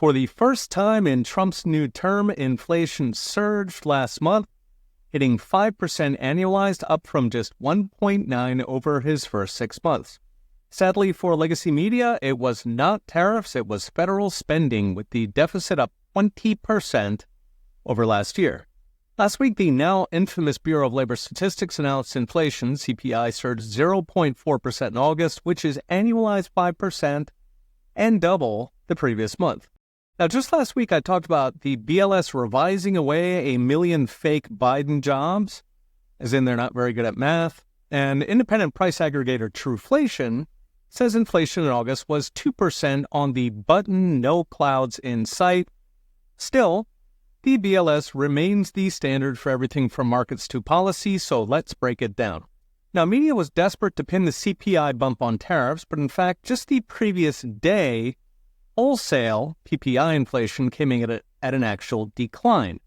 For the first time in Trump's new term, inflation surged last month, hitting 5% annualized, up from just 1.9% over his first 6 months. Sadly for legacy media, it was not tariffs, it was federal spending, with the deficit up 20% over last year. Last week, the now infamous Bureau of Labor Statistics announced inflation, CPI, surged 0.4% in August, which is annualized 5% and double the previous month. Now, just last week, I talked about the BLS revising away 1 million fake Biden jobs, as in they're not very good at math. And independent price aggregator Truflation says inflation in August was 2% on the button no clouds in sight. Still, the BLS remains the standard for everything from markets to policy, so let's break it down. Now, media was desperate to pin the CPI bump on tariffs, but in fact, just the previous day, wholesale PPI inflation came in at an actual decline,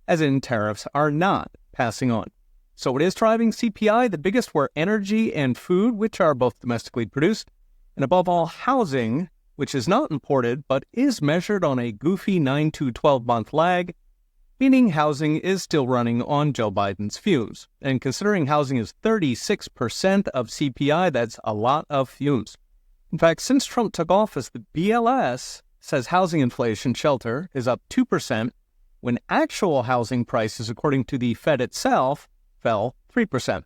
as in tariffs are not passing on. So what is driving CPI? The biggest were energy and food, which are both domestically produced, and above all, housing, which is not imported, but is measured on a goofy 9 to 12-month lag, meaning housing is still running on Joe Biden's fumes. And considering housing is 36% of CPI, that's a lot of fumes. In fact, since Trump took office, the BLS says housing inflation shelter is up 2%, when actual housing prices, according to the Fed itself, fell 3%.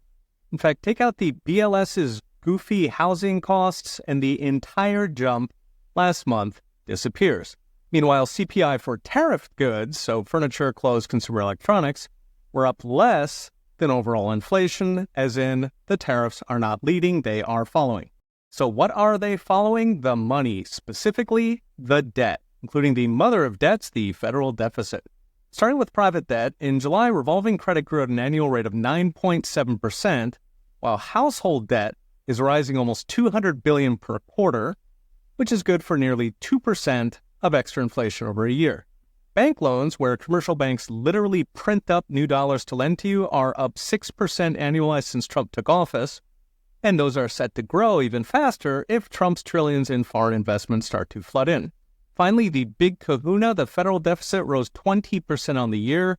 In fact, take out the BLS's goofy housing costs and the entire jump last month disappears. Meanwhile, CPI for tariffed goods, so furniture, clothes, consumer electronics, were up less than overall inflation, as in the tariffs are not leading, they are following. So what are they following? The money, specifically the debt, including the mother of debts, the federal deficit. Starting with private debt, in July, revolving credit grew at an annual rate of 9.7%, while household debt is rising almost $200 billion per quarter, which is good for nearly 2% of extra inflation over a year. Bank loans, where commercial banks literally print up new dollars to lend to you, are up 6% annualized since Trump took office, and those are set to grow even faster if Trump's trillions in foreign investments start to flood in. Finally, the big kahuna, the federal deficit, rose 20% on the year,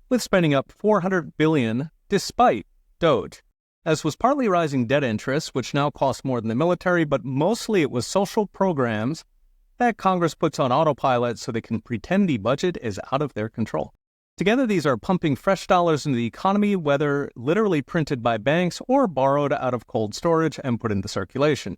with spending up $400 billion despite DOGE. As was partly rising debt interest, which now costs more than the military, but mostly it was social programs that Congress puts on autopilot so they can pretend the budget is out of their control. Together, these are pumping fresh dollars into the economy, whether literally printed by banks or borrowed out of cold storage and put into circulation.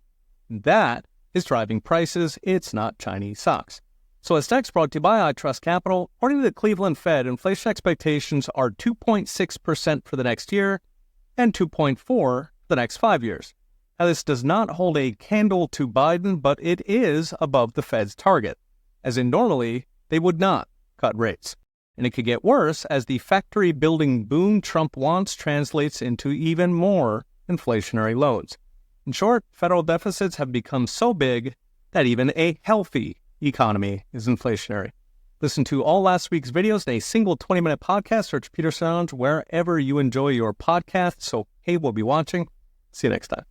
That is driving prices. It's not Chinese socks. So as next brought to you by I Trust Capital, according to the Cleveland Fed, inflation expectations are 2.6% for the next year and 2.4% for the next 5 years. Now, this does not hold a candle to Biden, but it is above the Fed's target, as in normally they would not cut rates. And it could get worse as the factory-building boom Trump wants translates into even more inflationary loads. In short, federal deficits have become so big that even a healthy economy is inflationary. Listen to all last week's videos in a single 20-minute podcast. Search Peter Sound wherever you enjoy your podcasts. So, hey, we'll be watching. See you next time.